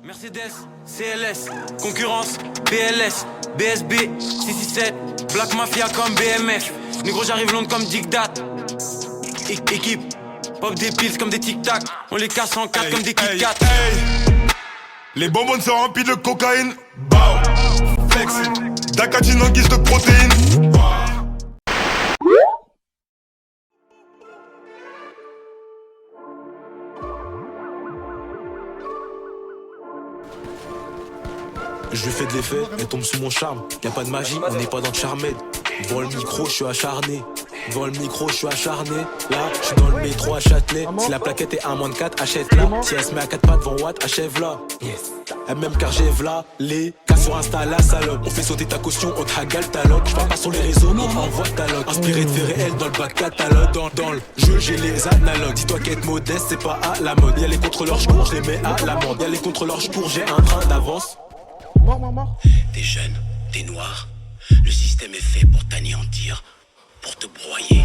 Mercedes, CLS, concurrence, BLS, BSB, 667, Black Mafia comme BMF. Négro, j'arrive Londres comme Digdat. Équipe, pop des pills comme des tic-tac. On les casse en quatre comme des Kit Kat. Les bonbons sont remplis de cocaïne. Bow, flex, Dacatine en guise de protéines. Je lui fais de l'effet, elle tombe sous mon charme. Y'a pas de magie, on n'est pas dans le charmed. Devant le micro, je suis acharné. Devant le micro, je suis acharné. Là, je suis dans le métro à Châtelet. Si la plaquette est à moins de 4, achète-la. Si elle se met à 4 pattes devant Watt, achève-la. Elle même car j'ève-la. Les cas sur Insta, la salope. On fait sauter ta caution, on te hagale ta loc. Je pas sur les réseaux, on envoie ta loc. Inspiré de faits réels dans le bac catalogue. Dans le jeu, j'ai les analogues. Dis-toi qu'être modeste, c'est pas à la mode. Y'a les contrôleurs, je cours, je les mets à l'amende. Y'a les contrôleurs, je cours, j'ai un train d'avance. T'es jeune, t'es noir. Le système est fait pour t'anéantir, pour te broyer.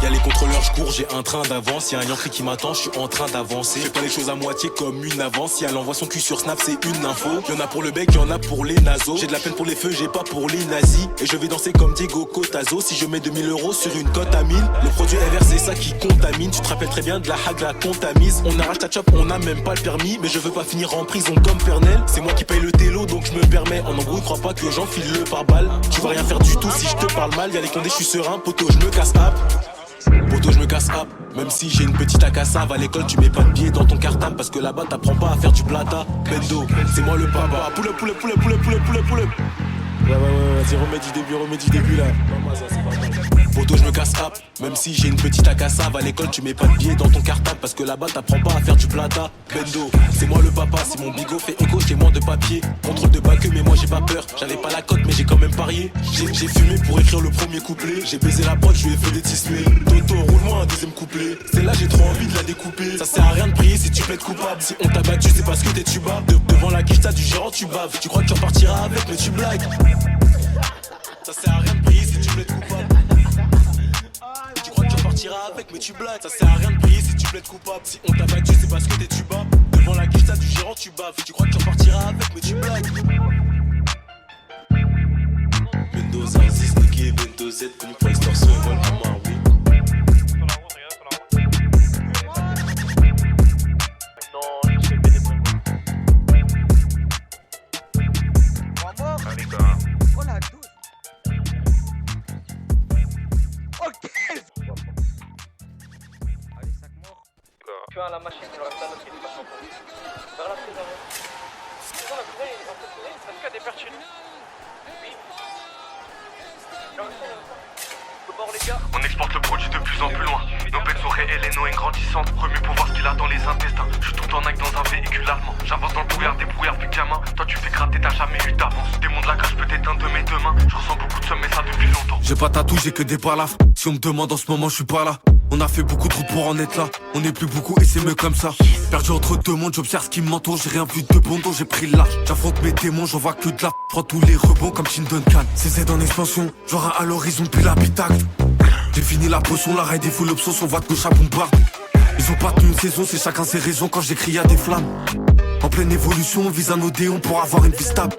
Y'a les contrôleurs, je cours, j'ai un train d'avance. Y'a un Yankee qui m'attend, je suis en train d'avancer. Fais pas les choses à moitié comme une avance. Si elle envoie son cul sur Snap, c'est une info. Y'en a pour le bec, y'en a pour les nasos. J'ai de la peine pour les feux, j'ai pas pour les nazis. Et je vais danser comme Diego Cotazo. Si je mets 2000 € sur une cote à 1000, le produit est c'est ça qui contamine. Tu te rappelles très bien de la hague, la contamise. On arrache ta chop, on a même pas le permis. Mais je veux pas finir en prison comme Pernel. C'est moi qui paye le télo, donc je me permets. En embrouille, crois pas que j'enfile le pare-balles. Tu vas rien faire du tout si je te parle mal. Y'a les condés, je suis serein, poteau, je me casse up. Poto, je me casse up. Même si j'ai une petite acassave, à l'école tu mets pas de billets dans ton cartable. Parce que là-bas t'apprends pas à faire du plata. Bendo, c'est moi le papa. Poulet. Ouais, vas-y, remets du début là. Poto, je me casse up. Même si j'ai une petite acassave, à l'école tu mets pas de billets dans ton cartable. Parce que là-bas t'apprends pas à faire du plata. Bendo, c'est moi le papa. Si mon bigot fait écho, j'ai moins de papier. Contrôle de bac, mais moi j'ai pas peur. J'avais pas la cote, mais j'ai quand même parié. J'ai fumé pour écrire le premier couplet. J'ai baisé la pote, je lui ai fait des tismés. Toto, roule-moi un deuxième couplet. Celle-là, j'ai trop envie de la découper. Ça sert à rien de prier si tu plaides coupable. Si on t'a battu, c'est parce que t'es tuba. Devant la quiche, t'as du gérant, tu baves. Tu crois que tu repartiras avec, mais tu blagues. Ça sert à rien de prier si tu plaides coupable. Tu crois que tu repartiras avec, mais tu blagues. Ça sert à rien de prier si tu plaides coupable. Si on t'a battu, c'est parce que t'es tuba. Devant la quiche, t'as du gérant, tu baves. Tu crois que tu repartiras avec, mais tu blagues. Bendo, Zarzis, Nicky, Bento Z, connu pour extorsion et vol en main, oui. Tu as la machine, il reste un autre qui est pas champion. Vers la prison. Dans la prison, il reste que des perches. Oui. On exporte le produit de plus en plus loin. Nos peines sont réelles et nos haines grandissantes. Remue pour voir ce qu'il a dans les intestins. Je suis tout en acte dans un véhicule allemand. J'avance dans le brouillard, des brouillards plus gamin. Toi tu fais gratter, t'as jamais eu d'avance. Démon de la cage, je peux t'éteindre de mes deux mains. Je ressens beaucoup de somme, mais ça depuis longtemps. J'ai pas tatou, j'ai que des balafres. Si on me demande en ce moment, je suis pas là. On a fait beaucoup de routes pour en être là. On est plus beaucoup et c'est mieux comme ça. Perdu entre deux mondes, j'observe ce qui m'entoure. J'ai rien vu de bon dont j'ai pris le large. J'affronte mes démons, j'en vois que de la. Prends tous les rebonds comme Chin Duncan. CZ en expansion, genre à l'horizon puis l'habitacle. J'ai fini la potion, la raid des full options, on voit de gauche à bombarde. Ils ont pas tenu une saison, c'est chacun ses raisons. Quand j'écris y'a des flammes. En pleine évolution, on vise un odéon pour avoir une vie stable.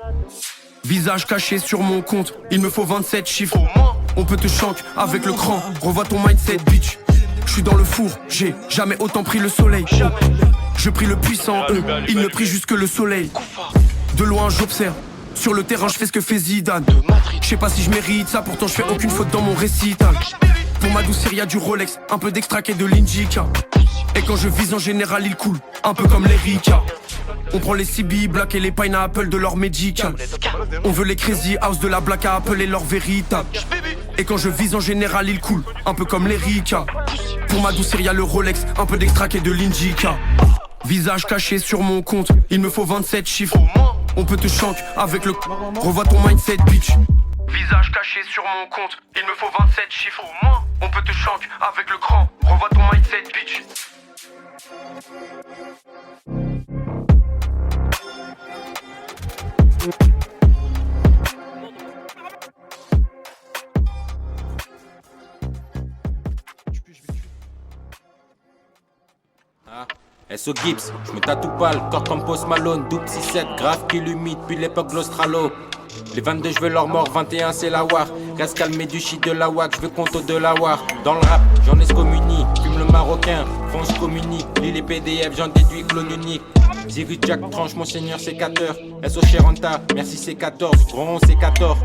Visage caché sur mon compte, il me faut 27 chiffres. On peut te chank avec le cran, revois ton mindset bitch. Je suis dans le four, j'ai jamais autant pris le soleil. Je prie le puissant, il ne prie juste que le soleil. De loin j'observe, sur le terrain je fais ce que fait Zidane. Je sais pas si je mérite ça, pourtant je fais aucune faute dans mon récital. Pour m'adoucir y'a du Rolex, un peu d'extract et de l'Indica. Et quand je vise en général il coule, un peu comme les Rika. On prend les CB Black et les Pineapple de leur médical. On veut les Crazy House de la Black Apple et leur véritable. Et quand je vise en général il coule, un peu comme les Rika. Pour m'adoucir y'a le Rolex, un peu d'extract et de l'Indica. Visage caché sur mon compte, il me faut 27 chiffres. On peut te chank avec le. Revois ton mindset bitch. Visage caché sur mon compte, il me faut 27 chiffres. On peut te chank avec le cran. Revois ton mindset bitch. S.O. Gibbs, je me tatoue pas le corps comme Post Malone. Double 6-7, grave qui l'humide depuis l'époque de l'Australo. Les 22 je veux leur mort, 21 c'est la war. Reste calmé du shit de la WAC, je veux compte de la war. Dans le rap, j'en ai ce communie, fume le marocain, fonce communique. Lis les PDF, j'en déduis clone unique. Zirus Jack tranche, mon seigneur sécateur. S.O. Cheranta, merci c'est 14, gros c'est 14.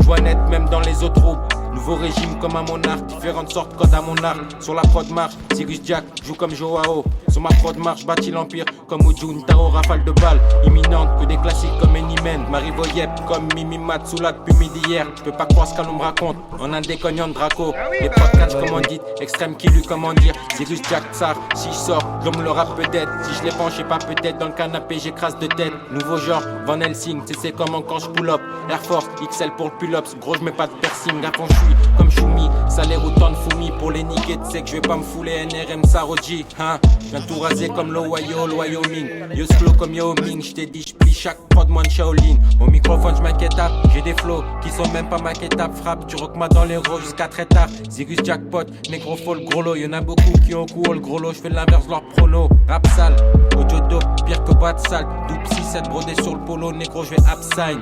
Joie nette même dans les autres troupes. Nouveau régime comme un monarque, différentes sortes code à mon arc. Sur la prod marche, Cyrus Jack joue comme Joao. Sur ma prod marche, bâtit l'empire comme Ojun Tao, rafale de balles imminente, que des classiques comme Anyman. Marie Voyep comme Mimi Matsula depuis midi hier. Je peux pas croire ce qu'on me raconte, en un décognant de Draco. Les podcasts commandites, extrême qui lui comment dire. Cyrus Jack Tsar, si je sors, l'homme le rap peut-être. Si je les penche et pas peut-être, dans le canapé j'écrase de tête. Nouveau genre, Van Helsing, c'est comment quand je pull up. Air Force, XL pour le pull-ups, gros je mets pas de piercing. À fond je suis comme Choumi, salaire autant de Foumi. Pour les niquer, tu sais que je vais pas me fouler NRM Saroji, hein. Viens tout raser comme l'Ohio, le Wyoming. Yo slow comme Yao Ming, j't'ai dit j'plie chaque prod moins de Shaolin. Au microphone j'm'inquiète, j'ai des flows qui sont même pas maquettables. Frappe, tu rock-moi dans les rôles jusqu'à très tard. Zirus Jackpot, négro le gros lot. Y'en a beaucoup qui ont coup le gros lot, j'fais l'inverse leur prono. Rap sale, audio dope, pire que boîte sale. Double 6-7 brodé sur le polo, négro j'vais absign.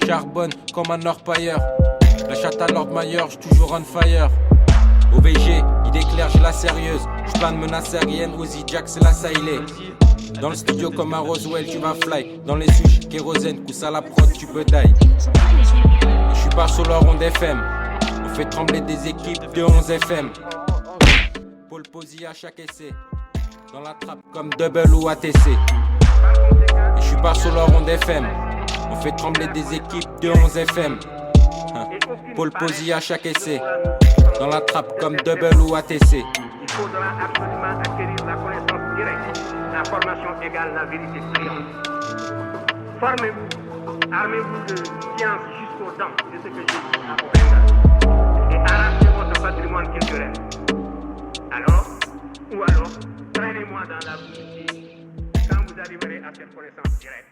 Charbonne comme un orpailleur. La chatte à Lord Mayer, j'suis toujours on fire. OVG, idée claire, j'ai la sérieuse. J'plane menace aérienne, Ozzy Jack, c'est la sailée. Dans le studio comme un Roswell, tu vas fly. Dans les souches, kérosène, pousse à la prod, tu peux die. J'suis pas sur leur onde FM. On fait trembler des équipes de 11 FM. Paul Posey à chaque essai. Dans la trappe comme Double ou ATC. Et j'suis pas sur leur onde FM. On fait trembler des équipes de 11 FM. Paul Posey à chaque essai. Dans la trappe comme Double ou ATC. Il faudra absolument acquérir la connaissance directe. La formation égale la vérité brillante. Formez-vous, armez-vous de science jusqu'aux dents, c'est ce que je dis à Obenga. Et arrachez votre patrimoine culturel. Alors, traînez-moi dans la boutique. Quand vous arriverez à cette connaissance directe,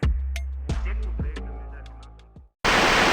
vous découvrirez